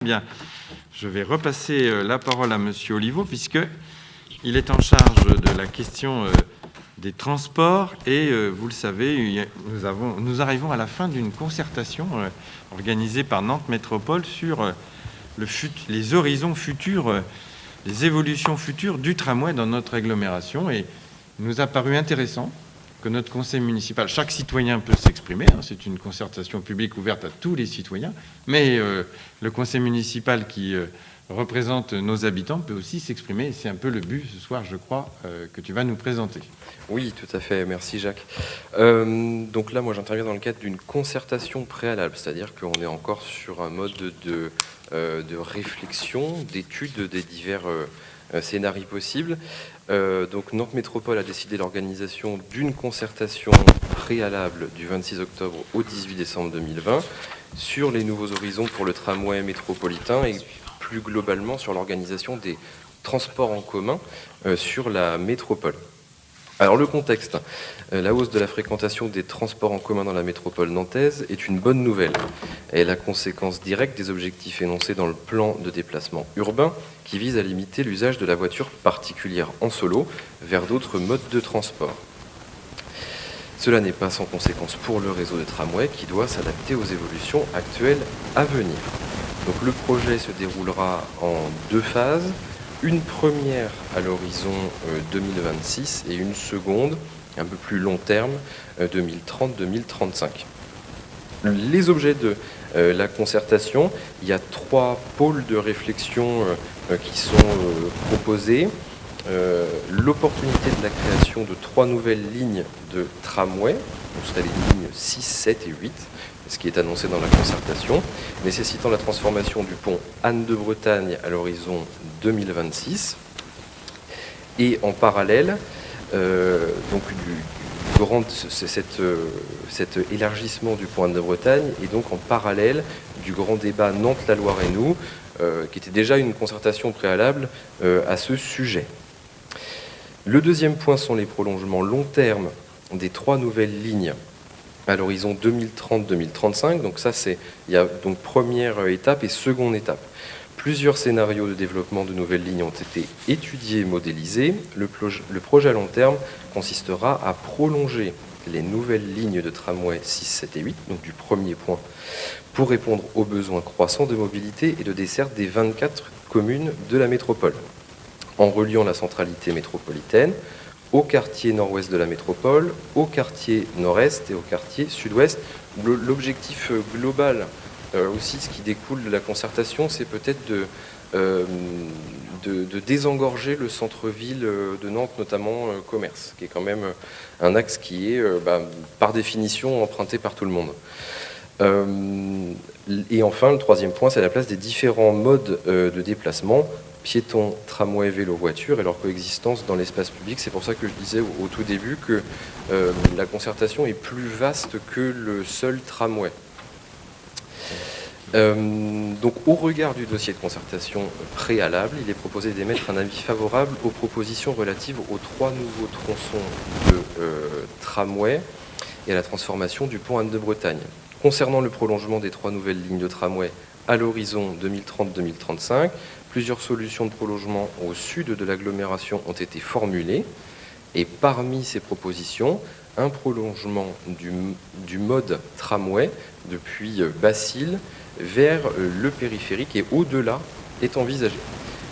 Bien, je vais repasser la parole à Monsieur Oliveau, puisqu'il est en charge de la question des transports. Et vous le savez, nous arrivons à la fin d'une concertation organisée par Nantes Métropole sur les horizons futurs, les évolutions futures du tramway dans notre agglomération. Et il nous a paru intéressant que notre conseil municipal, chaque citoyen peut s'exprimer, c'est une concertation publique ouverte à tous les citoyens, mais le conseil municipal qui représente nos habitants peut aussi s'exprimer, et c'est un peu le but ce soir, je crois, que tu vas nous présenter. Oui, tout à fait, merci Jacques. Donc là, moi j'interviens dans le cadre d'une concertation préalable, c'est-à-dire qu'on est encore sur un mode de réflexion, d'étude des divers scénarios possibles. Donc Nantes Métropole a décidé l'organisation d'une concertation préalable du 26 octobre au 18 décembre 2020 sur les nouveaux horizons pour le tramway métropolitain et plus globalement sur l'organisation des transports en commun sur la métropole. Alors le contexte, la hausse de la fréquentation des transports en commun dans la métropole nantaise est une bonne nouvelle. Elle est la conséquence directe des objectifs énoncés dans le plan de déplacement urbain qui vise à limiter l'usage de la voiture particulière en solo vers d'autres modes de transport. Cela n'est pas sans conséquence pour le réseau de tramway qui doit s'adapter aux évolutions actuelles à venir. Donc le projet se déroulera en deux phases. Une première à l'horizon 2026 et une seconde, un peu plus long terme, 2030-2035. Les objets de la concertation, il y a trois pôles de réflexion qui sont proposés. L'opportunité de la création de trois nouvelles lignes de tramway, donc c'est les lignes 6, 7 et 8, ce qui est annoncé dans la concertation, nécessitant la transformation du pont Anne de Bretagne à l'horizon 2026. Et en parallèle, donc cet élargissement du pont Anne de Bretagne, et donc en parallèle du grand débat Nantes-la-Loire-et-Nous, qui était déjà une concertation préalable à ce sujet. Le deuxième point sont les prolongements long terme des trois nouvelles lignes à l'horizon 2030-2035. Donc ça, il y a donc première étape et seconde étape. Plusieurs scénarios de développement de nouvelles lignes ont été étudiés et modélisés. Le projet à long terme consistera à prolonger les nouvelles lignes de tramway 6, 7 et 8, donc du premier point, pour répondre aux besoins croissants de mobilité et de desserte des 24 communes de la métropole, en reliant la centralité métropolitaine au quartier nord-ouest de la métropole, au quartier nord-est et au quartier sud-ouest. L'objectif global, aussi ce qui découle de la concertation, c'est peut-être de désengorger le centre-ville de Nantes, notamment commerce, qui est quand même un axe qui est par définition emprunté par tout le monde. Et enfin, le troisième point, c'est la place des différents modes de déplacement, piétons, tramway, vélo, voiture, et leur coexistence dans l'espace public. C'est pour ça que je disais au tout début que la concertation est plus vaste que le seul tramway. Donc au regard du dossier de concertation préalable, il est proposé d'émettre un avis favorable aux propositions relatives aux trois nouveaux tronçons de tramway et à la transformation du pont Anne de Bretagne. Concernant le prolongement des trois nouvelles lignes de tramway à l'horizon 2030-2035, plusieurs solutions de prolongement au sud de l'agglomération ont été formulées. Et parmi ces propositions, un prolongement du mode tramway depuis Bastille vers le périphérique et au-delà est envisagé.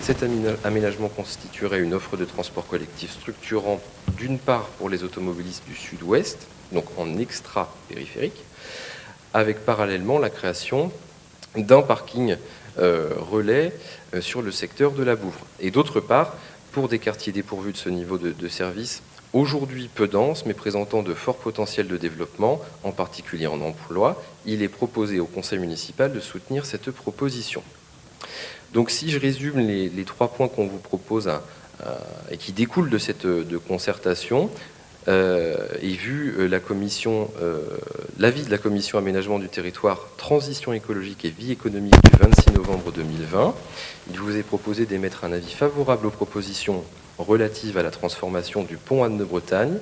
Cet aménagement constituerait une offre de transport collectif structurant d'une part pour les automobilistes du sud-ouest, donc en extra-périphérique, avec parallèlement la création d'un parking relais sur le secteur de la Bouvre. Et d'autre part, pour des quartiers dépourvus de ce niveau de service, aujourd'hui peu denses, mais présentant de forts potentiels de développement, en particulier en emploi, il est proposé au conseil municipal de soutenir cette proposition. Donc si je résume les trois points qu'on vous propose et qui découlent de cette concertation, et vu l'avis de la commission aménagement du territoire, transition écologique et vie économique du 26 novembre 2020, il vous est proposé d'émettre un avis favorable aux propositions relatives à la transformation du pont Anne de Bretagne.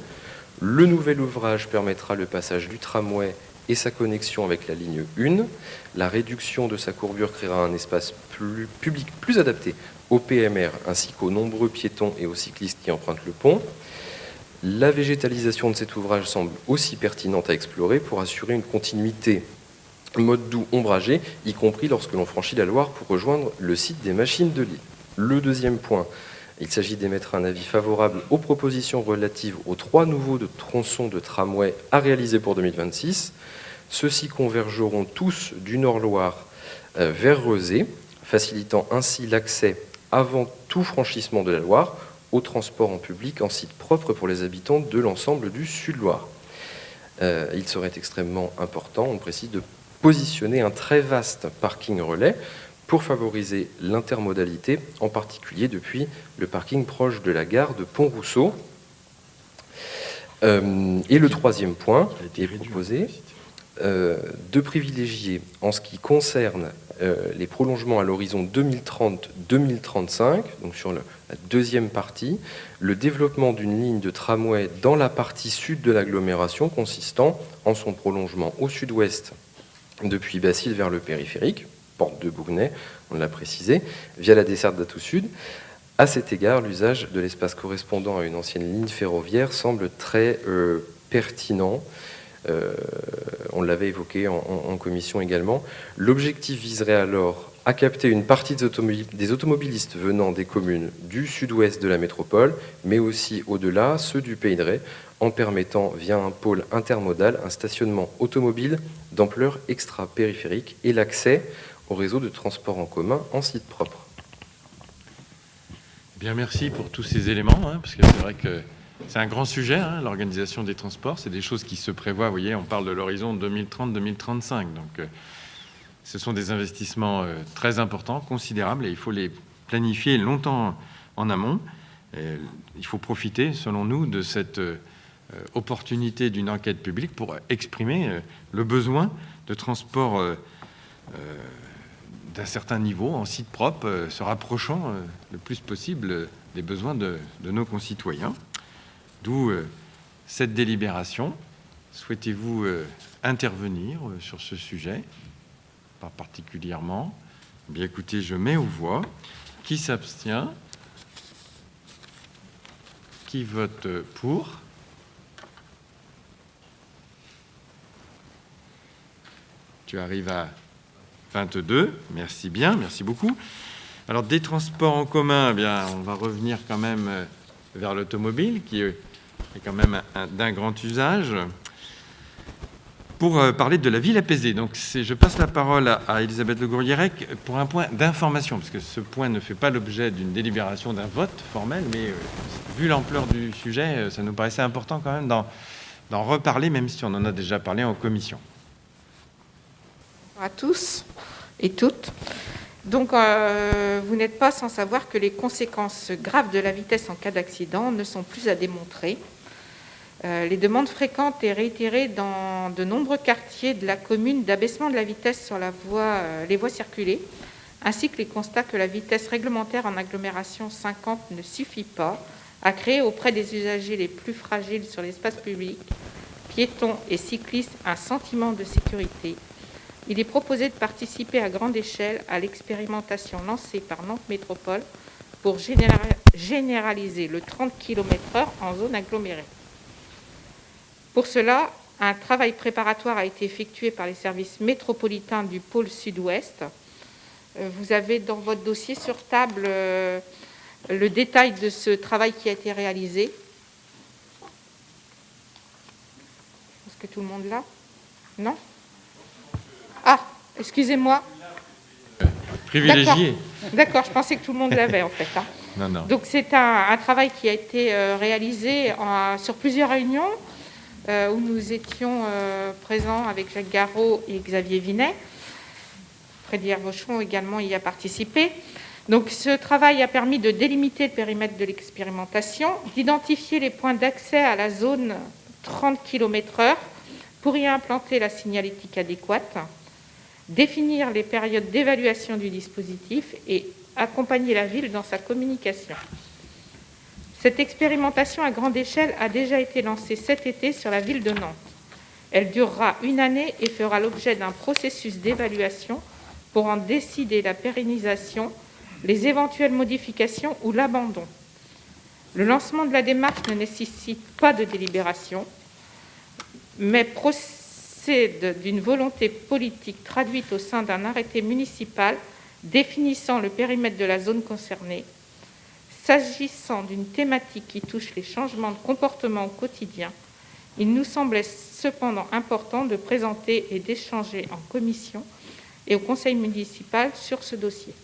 Le nouvel ouvrage permettra le passage du tramway et sa connexion avec la ligne 1. La réduction de sa courbure créera un espace public plus adapté aux PMR ainsi qu'aux nombreux piétons et aux cyclistes qui empruntent le pont. La végétalisation de cet ouvrage semble aussi pertinente à explorer pour assurer une continuité mode doux ombragé, y compris lorsque l'on franchit la Loire pour rejoindre le site des machines de l'île. Le deuxième point, il s'agit d'émettre un avis favorable aux propositions relatives aux 3 nouveaux tronçons de tramway à réaliser pour 2026. Ceux-ci convergeront tous du Nord-Loire vers Rezé, facilitant ainsi l'accès avant tout franchissement de la Loire au transport en public en site propre pour les habitants de l'ensemble du Sud-Loire. Il serait extrêmement important, on précise, de positionner un très vaste parking relais pour favoriser l'intermodalité, en particulier depuis le parking proche de la gare de Pont-Rousseau. Et le troisième point est proposé de privilégier, en ce qui concerne les prolongements à l'horizon 2030-2035, donc sur la deuxième partie, le développement d'une ligne de tramway dans la partie sud de l'agglomération, consistant en son prolongement au sud-ouest depuis Bastille vers le périphérique, porte de Bougnay, on l'a précisé, via la desserte d'Atout Sud. À cet égard, l'usage de l'espace correspondant à une ancienne ligne ferroviaire semble très pertinent. On l'avait évoqué en commission également. L'objectif viserait alors à capter une partie des automobilistes venant des communes du sud-ouest de la métropole, mais aussi au-delà, ceux du Pays de Ré, en permettant, via un pôle intermodal, un stationnement automobile d'ampleur extra-périphérique et l'accès au réseau de transport en commun en site propre. Bien, merci pour tous ces éléments, parce que c'est vrai que c'est un grand sujet, l'organisation des transports. C'est des choses qui se prévoient. Vous voyez, on parle de l'horizon 2030-2035. Donc, ce sont des investissements très importants, considérables, et il faut les planifier longtemps en amont. Il faut profiter, selon nous, de cette opportunité d'une enquête publique pour exprimer le besoin de transport d'un certain niveau, en site propre, se rapprochant le plus possible des besoins de nos concitoyens. D'où cette délibération. Souhaitez-vous intervenir sur ce sujet? Pas particulièrement. Bien, écoutez, je mets aux voix. Qui s'abstient? Qui vote pour? Tu arrives à 22. Merci bien, merci beaucoup. Alors, des transports en commun, eh bien, on va revenir quand même vers l'automobile, qui est quand même d'un grand usage, pour parler de la ville apaisée. Donc, je passe la parole à Elisabeth Le Gourguerec pour un point d'information, parce que ce point ne fait pas l'objet d'une délibération, d'un vote formel, mais vu l'ampleur du sujet, ça nous paraissait important quand même d'en reparler, même si on en a déjà parlé en commission. Bonjour à tous et toutes. Donc, vous n'êtes pas sans savoir que les conséquences graves de la vitesse en cas d'accident ne sont plus à démontrer. Les demandes fréquentes et réitérées dans de nombreux quartiers de la commune d'abaissement de la vitesse sur les voies circulées, ainsi que les constats que la vitesse réglementaire en agglomération 50 ne suffit pas à créer auprès des usagers les plus fragiles sur l'espace public, piétons et cyclistes, un sentiment de sécurité. Il est proposé de participer à grande échelle à l'expérimentation lancée par Nantes Métropole pour généraliser le 30 km/h en zone agglomérée. Pour cela, un travail préparatoire a été effectué par les services métropolitains du pôle sud-ouest. Vous avez dans votre dossier sur table le détail de ce travail qui a été réalisé. Est-ce que tout le monde l'a? Non? Ah, excusez-moi. Privilégié. D'accord, je pensais que tout le monde l'avait en fait. Non, non. Donc c'est un travail qui a été réalisé sur plusieurs réunions où nous étions présents avec Jacques Garot et Xavier Vinet. Frédéric Rochon également y a participé. Donc ce travail a permis de délimiter le périmètre de l'expérimentation, d'identifier les points d'accès à la zone 30 km/h pour y implanter la signalétique adéquate, définir les périodes d'évaluation du dispositif et accompagner la ville dans sa communication. Cette expérimentation à grande échelle a déjà été lancée cet été sur la ville de Nantes. Elle durera 1 année et fera l'objet d'un processus d'évaluation pour en décider la pérennisation, les éventuelles modifications ou l'abandon. Le lancement de la démarche ne nécessite pas de délibération, mais procède d'une volonté politique traduite au sein d'un arrêté municipal définissant le périmètre de la zone concernée. S'agissant d'une thématique qui touche les changements de comportement au quotidien, il nous semblait cependant important de présenter et d'échanger en commission et au conseil municipal sur ce dossier.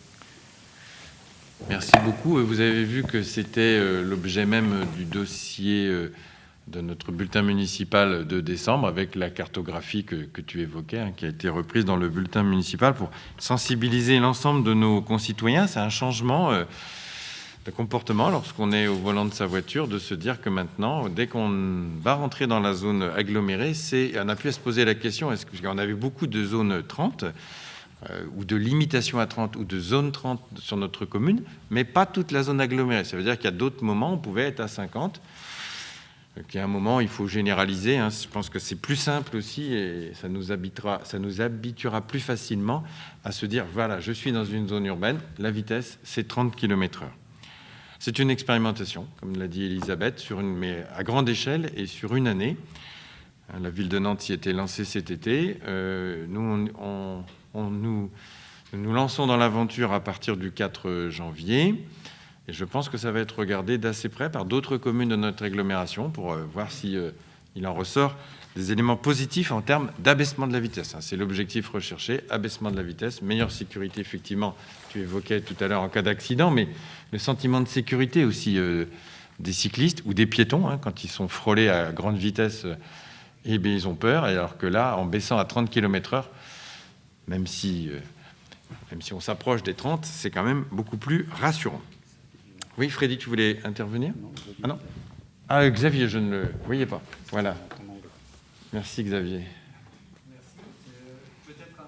Merci beaucoup. Vous avez vu que c'était l'objet même du dossier de notre bulletin municipal de décembre, avec la cartographie que tu évoquais, hein, qui a été reprise dans le bulletin municipal pour sensibiliser l'ensemble de nos concitoyens. C'est un changement de comportement lorsqu'on est au volant de sa voiture, de se dire que maintenant, dès qu'on va rentrer dans la zone agglomérée, on a pu se poser la question, est-ce qu'on avait beaucoup de zones 30 ou de limitation à 30 ou de zone 30 sur notre commune, mais pas toute la zone agglomérée. Ça veut dire qu'il y a d'autres moments où on pouvait être à 50. Il y a un moment, il faut généraliser. Hein. Je pense que c'est plus simple aussi et ça nous habituera plus facilement à se dire, voilà, je suis dans une zone urbaine, la vitesse, c'est 30 km/h. C'est une expérimentation, comme l'a dit Elisabeth, mais à grande échelle et sur 1 année. La ville de Nantes y était lancée cet été. Nous nous lançons dans l'aventure à partir du 4 janvier. Et je pense que ça va être regardé d'assez près par d'autres communes de notre agglomération pour voir s'il en ressort des éléments positifs en termes d'abaissement de la vitesse. C'est l'objectif recherché, abaissement de la vitesse, meilleure sécurité, effectivement. Tu évoquais tout à l'heure en cas d'accident, mais le sentiment de sécurité aussi des cyclistes ou des piétons, hein, quand ils sont frôlés à grande vitesse, eh bien, ils ont peur. Alors que là, en baissant à 30 km/h, même si on s'approche des 30, c'est quand même beaucoup plus rassurant. Oui, Freddy, tu voulais intervenir ? Ah non ? Ah, Xavier, je ne le voyais pas. Voilà. Merci, Xavier. Merci. Peut-être un...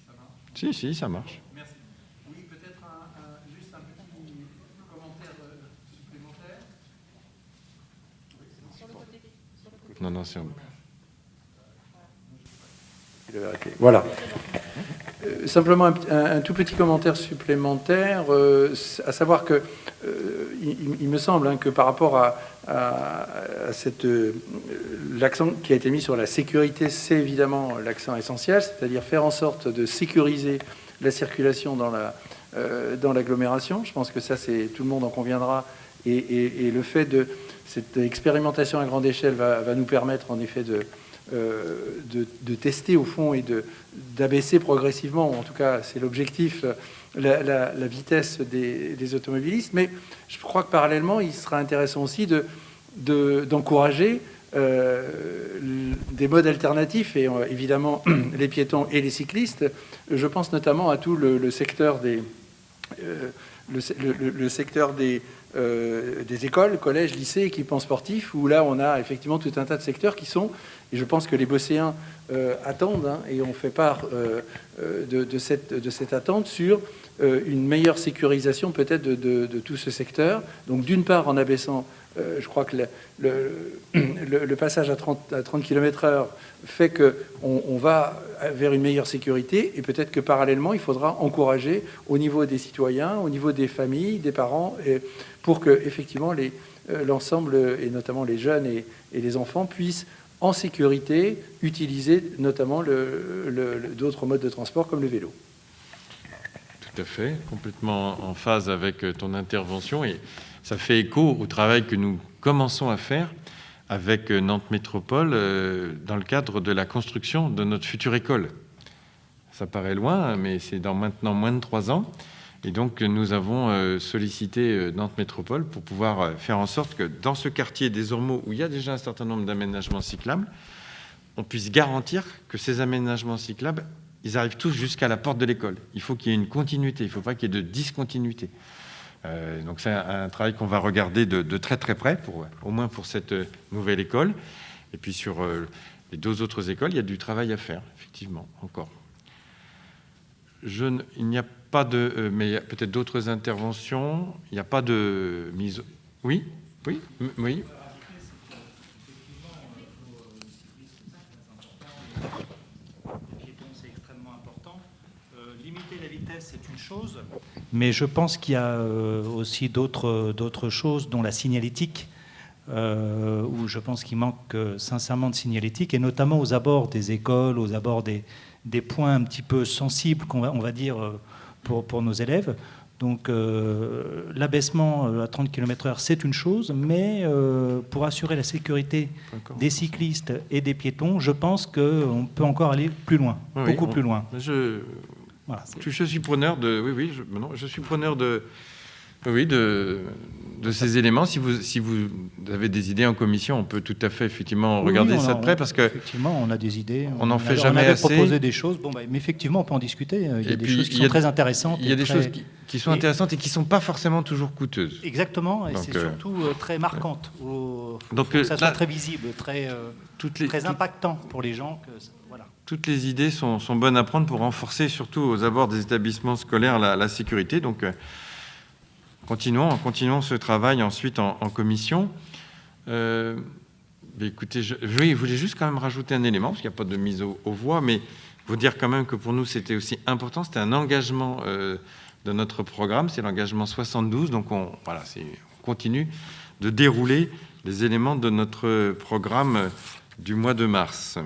Ça marche ? Si, ça marche. Merci. Oui, peut-être juste un petit commentaire supplémentaire. Non, c'est un... Voilà. Simplement un tout petit commentaire supplémentaire, à savoir que il me semble que par rapport à l'accent qui a été mis sur la sécurité, c'est évidemment l'accent essentiel, c'est-à-dire faire en sorte de sécuriser la circulation dans l'agglomération. Je pense que ça, tout le monde en conviendra, et le fait de cette expérimentation à grande échelle va nous permettre en effet de tester au fond et d'abaisser progressivement, en tout cas c'est l'objectif, la vitesse des automobilistes. Mais je crois que parallèlement, il sera intéressant aussi d'encourager des modes alternatifs, et évidemment les piétons et les cyclistes. Je pense notamment à tout le secteur le secteur des écoles, collèges, lycées, équipements sportifs, où là on a effectivement tout un tas de secteurs qui sont, et je pense que les Bosséens attendent, hein, et on fait part de cette attente sur une meilleure sécurisation peut-être de tout ce secteur. Donc d'une part en abaissant, je crois que le passage à 30 km/h fait qu'on va vers une meilleure sécurité, et peut-être que parallèlement il faudra encourager au niveau des citoyens, au niveau des familles, des parents, pour que effectivement l'ensemble, et notamment les jeunes et les enfants, puissent en sécurité utiliser notamment d'autres modes de transport comme le vélo. Tout à fait, complètement en phase avec ton intervention, et ça fait écho au travail que nous commençons à faire avec Nantes Métropole dans le cadre de la construction de notre future école. Ça paraît loin, mais c'est dans maintenant moins de 3 ans. Et donc, nous avons sollicité Nantes Métropole pour pouvoir faire en sorte que dans ce quartier des Ormeaux, où il y a déjà un certain nombre d'aménagements cyclables, on puisse garantir que ces aménagements cyclables, ils arrivent tous jusqu'à la porte de l'école. Il faut qu'il y ait une continuité, il ne faut pas qu'il y ait de discontinuité. Donc c'est un travail qu'on va regarder de très très près, au moins pour cette nouvelle école. Et puis sur les 2 autres écoles, il y a du travail à faire, effectivement, encore. Il n'y a pas de... mais il y a peut-être d'autres interventions. Il n'y a pas de mise... Oui. chose, mais je pense qu'il y a aussi d'autres choses, dont la signalétique, où je pense qu'il manque sincèrement de signalétique, et notamment aux abords des écoles, aux abords des points un petit peu sensibles, on va dire, pour nos élèves. Donc l'abaissement à 30 km/h, c'est une chose, mais pour assurer la sécurité des cyclistes et des piétons, je pense qu'on peut encore aller plus loin, beaucoup plus loin. Voilà, je suis preneur de... je suis preneur de ces éléments. Si vous avez des idées en commission, on peut tout à fait effectivement regarder ça de près, parce que effectivement, on a des idées. On n'en fait jamais assez. On avait proposé des choses. Mais effectivement, on peut en discuter. Il y a des choses qui sont très intéressantes. Il y a des choses qui sont intéressantes et qui ne sont pas forcément toujours coûteuses. Exactement, et c'est surtout très marquante. Donc que ça soit très visible, très impactant pour les gens. Voilà. Toutes les idées sont bonnes à prendre pour renforcer, surtout aux abords des établissements scolaires, la sécurité. Donc, continuons ce travail ensuite en commission. Écoutez, je voulais juste quand même rajouter un élément, parce qu'il n'y a pas de mise aux voix, mais vous dire quand même que pour nous, c'était aussi important. C'était un engagement de notre programme, c'est l'engagement 72. Donc, on continue de dérouler les éléments de notre programme du mois de mars.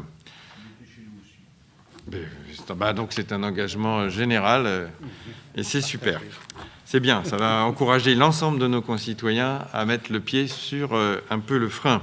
Donc, c'est un engagement général et c'est super. C'est bien, ça va encourager l'ensemble de nos concitoyens à mettre le pied sur un peu le frein.